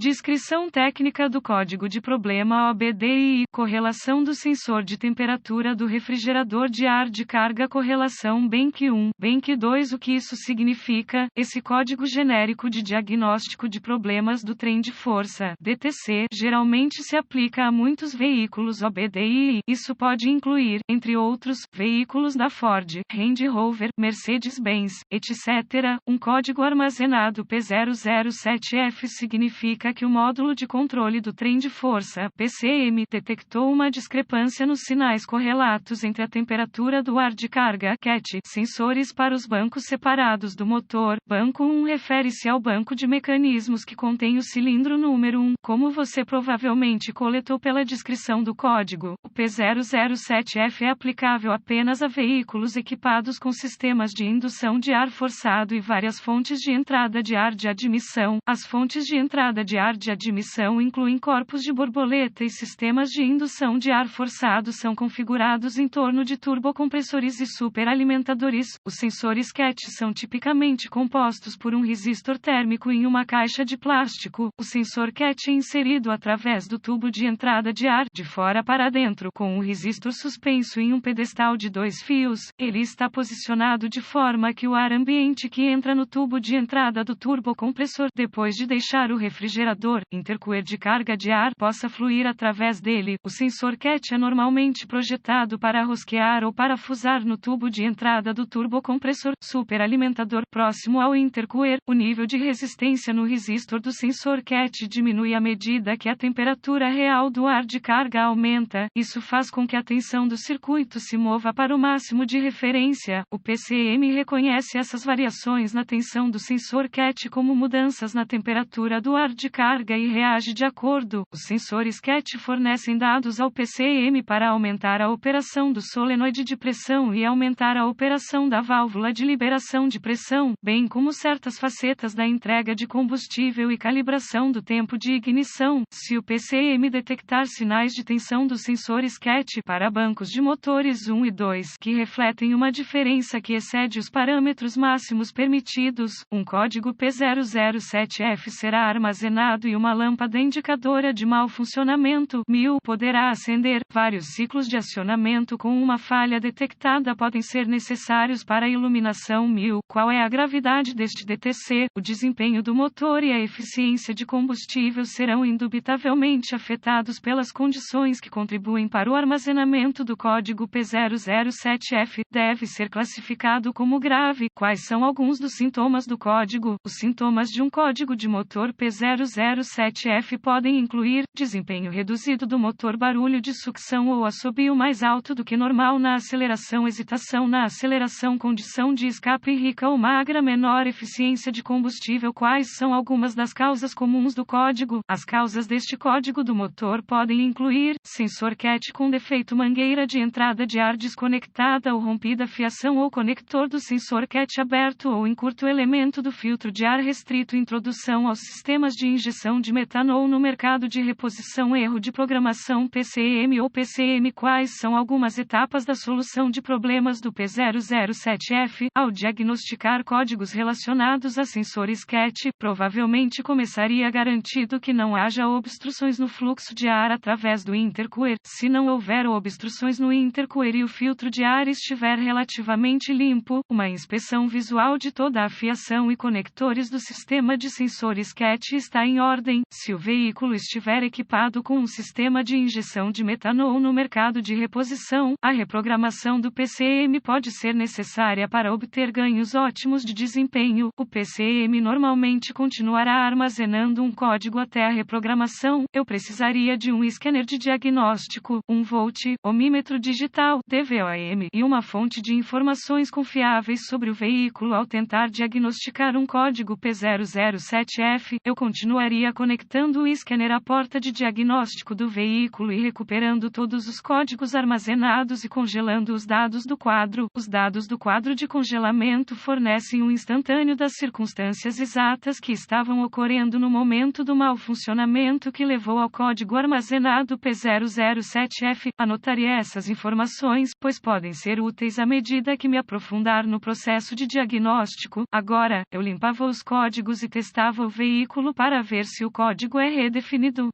Descrição técnica do código de problema OBDI. Correlação do sensor de temperatura do refrigerador de ar de carga. Correlação Benq 1, Benq 2. O que isso significa? Esse código genérico de diagnóstico de problemas do trem de força, DTC, geralmente se aplica a muitos veículos OBDI. Isso pode incluir, entre outros, veículos da Ford, Range Rover, Mercedes-Benz, etc. Um código armazenado P007F significa que o módulo de controle do trem de força, PCM, detectou uma discrepância nos sinais correlatos entre a temperatura do ar de carga, CAT, sensores para os bancos separados do motor. Banco 1 refere-se ao banco de mecanismos que contém o cilindro número 1, como você provavelmente coletou pela descrição do código. O P007F é aplicável apenas a veículos equipados com sistemas de indução de ar forçado e várias fontes de entrada de ar de admissão. As fontes de entrada de ar de admissão incluem corpos de borboleta e sistemas de indução de ar forçado são configurados em torno de turbocompressores e superalimentadores. Os sensores CAT são tipicamente compostos por um resistor térmico em uma caixa de plástico. O sensor CAT é inserido através do tubo de entrada de ar, de fora para dentro, com um resistor suspenso em um pedestal de 2 fios. Ele está posicionado de forma que o ar ambiente que entra no tubo de entrada do turbocompressor, depois de deixar o refrigerador, intercooler de carga de ar, possa fluir através dele. O sensor CAT é normalmente projetado para rosquear ou parafusar no tubo de entrada do turbocompressor, superalimentador, próximo ao intercooler. O nível de resistência no resistor do sensor CAT diminui à medida que a temperatura real do ar de carga aumenta. Isso faz com que a tensão do circuito se mova para o máximo de referência. O PCM reconhece essas variações na tensão do sensor CAT como mudanças na temperatura do ar de carga e reage de acordo. Os sensores CAT fornecem dados ao PCM para aumentar a operação do solenoide de pressão e aumentar a operação da válvula de liberação de pressão, bem como certas facetas da entrega de combustível e calibração do tempo de ignição. Se o PCM detectar sinais de tensão dos sensores CAT para bancos de motores 1 e 2 que refletem uma diferença que excede os parâmetros máximos permitidos, um código P007F será armazenado e uma lâmpada indicadora de mau funcionamento 1000 poderá acender. Vários ciclos de acionamento com uma falha detectada podem ser necessários para a iluminação 1000. Qual é a gravidade deste DTC? O desempenho do motor e a eficiência de combustível serão indubitavelmente afetados pelas condições que contribuem para o armazenamento do código P007F. Deve ser classificado como grave. Quais são alguns dos sintomas do código? Os sintomas de um código de motor P007F podem incluir desempenho reduzido do motor, barulho de sucção ou assobio mais alto do que normal na aceleração, hesitação na aceleração, condição de escape rica ou magra, menor eficiência de combustível. Quais são algumas das causas comuns do código? As causas deste código do motor podem incluir sensor CAT com defeito, mangueira de entrada de ar desconectada ou rompida, fiação ou conector do sensor CAT aberto ou em curto, elemento do filtro de ar restrito, introdução aos sistemas de injeção de metanol no mercado de reposição, erro de programação PCM ou PCM. Quais são algumas etapas da solução de problemas do P007F? Ao diagnosticar códigos relacionados a sensores CAT, provavelmente começaria garantindo que não haja obstruções no fluxo de ar através do intercooler. Se não houver obstruções no intercooler e o filtro de ar estiver relativamente limpo, uma inspeção visual de toda a fiação e conectores do sistema de sensores CAT está em ordem. Se o veículo estiver equipado com um sistema de injeção de metanol no mercado de reposição, a reprogramação do PCM pode ser necessária para obter ganhos ótimos de desempenho. O PCM normalmente continuará armazenando um código até a reprogramação. Eu precisaria de um scanner de diagnóstico, um volt, ohmímetro digital, DVOM, e uma fonte de informações confiáveis sobre o veículo. Ao tentar diagnosticar um código P007F, eu continuaria conectando o scanner à porta de diagnóstico do veículo e recuperando todos os códigos armazenados e congelando os dados do quadro. Os dados do quadro de congelamento fornecem um instantâneo das circunstâncias exatas que estavam ocorrendo no momento do mau funcionamento que levou ao código armazenado P007F. Anotaria essas informações, pois podem ser úteis à medida que me aprofundar no processo de diagnóstico. Agora, eu limpava os códigos e testava o veículo para ver ver se o código é redefinido.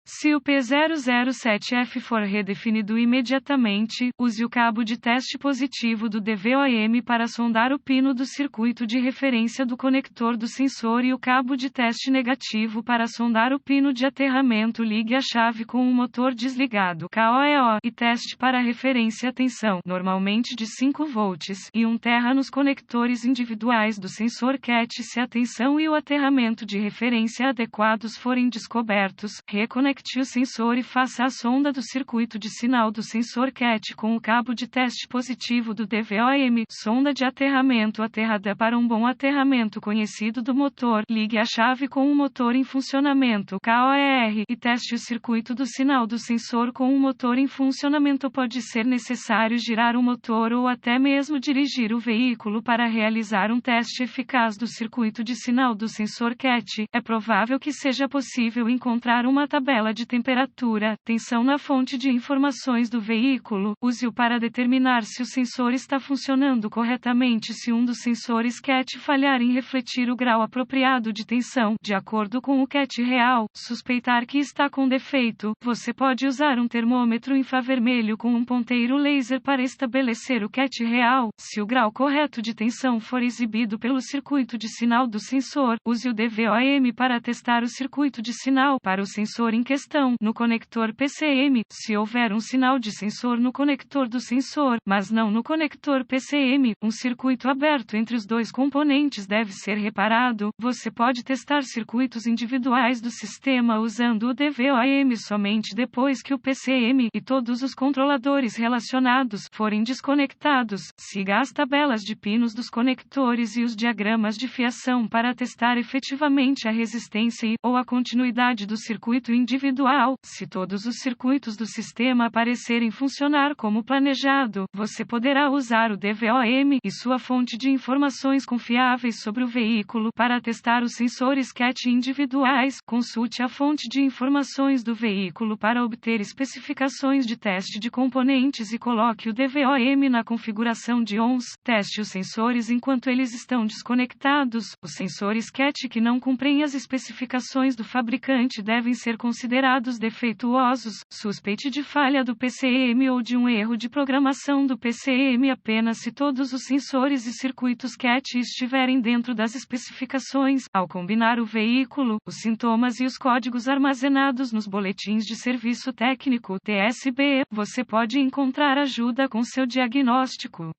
Se o P007F for redefinido imediatamente, use o cabo de teste positivo do DVOM para sondar o pino do circuito de referência do conector do sensor e o cabo de teste negativo para sondar o pino de aterramento. Ligue a chave com o motor desligado (KOEO) e teste para referência tensão, normalmente de 5 volts, e 1 terra nos conectores individuais do sensor CAT. Se a tensão e o aterramento de referência adequados forem descobertos, reconecte o sensor e faça a sonda do circuito de sinal do sensor CAT com o cabo de teste positivo do DVOM. Sonda de aterramento aterrada para um bom aterramento conhecido do motor. Ligue a chave com o motor em funcionamento (KOR) e teste o circuito do sinal do sensor com o motor em funcionamento. Pode ser necessário girar o motor ou até mesmo dirigir o veículo para realizar um teste eficaz do circuito de sinal do sensor CAT. É provável que seja possível encontrar uma tabela de temperatura, tensão na fonte de informações do veículo. Use-o para determinar se o sensor está funcionando corretamente. Se um dos sensores CAT falhar em refletir o grau apropriado de tensão, de acordo com o CAT real, suspeitar que está com defeito, você pode usar um termômetro infravermelho com um ponteiro laser para estabelecer o CAT real. Se o grau correto de tensão for exibido pelo circuito de sinal do sensor, use o DVOM para testar o circuito de sinal para o sensor em questão no conector PCM. Se houver um sinal de sensor no conector do sensor, mas não no conector PCM, um circuito aberto entre os dois componentes deve ser reparado. Você pode testar circuitos individuais do sistema usando o DVOM somente depois que o PCM e todos os controladores relacionados forem desconectados. Siga as tabelas de pinos dos conectores e os diagramas de fiação para testar efetivamente a resistência ou a continuidade do circuito individual. Se todos os circuitos do sistema parecerem funcionar como planejado, você poderá usar o DVOM e sua fonte de informações confiáveis sobre o veículo para testar os sensores CAT individuais. Consulte a fonte de informações do veículo para obter especificações de teste de componentes e coloque o DVOM na configuração de ONS. Teste os sensores enquanto eles estão desconectados. Os sensores CAT que não cumprem as especificações do fabricante devem ser considerados defeituosos. Suspeite de falha do PCM ou de um erro de programação do PCM apenas se todos os sensores e circuitos CAT estiverem dentro das especificações. Ao combinar o veículo, os sintomas e os códigos armazenados nos boletins de serviço técnico (TSB), você pode encontrar ajuda com seu diagnóstico.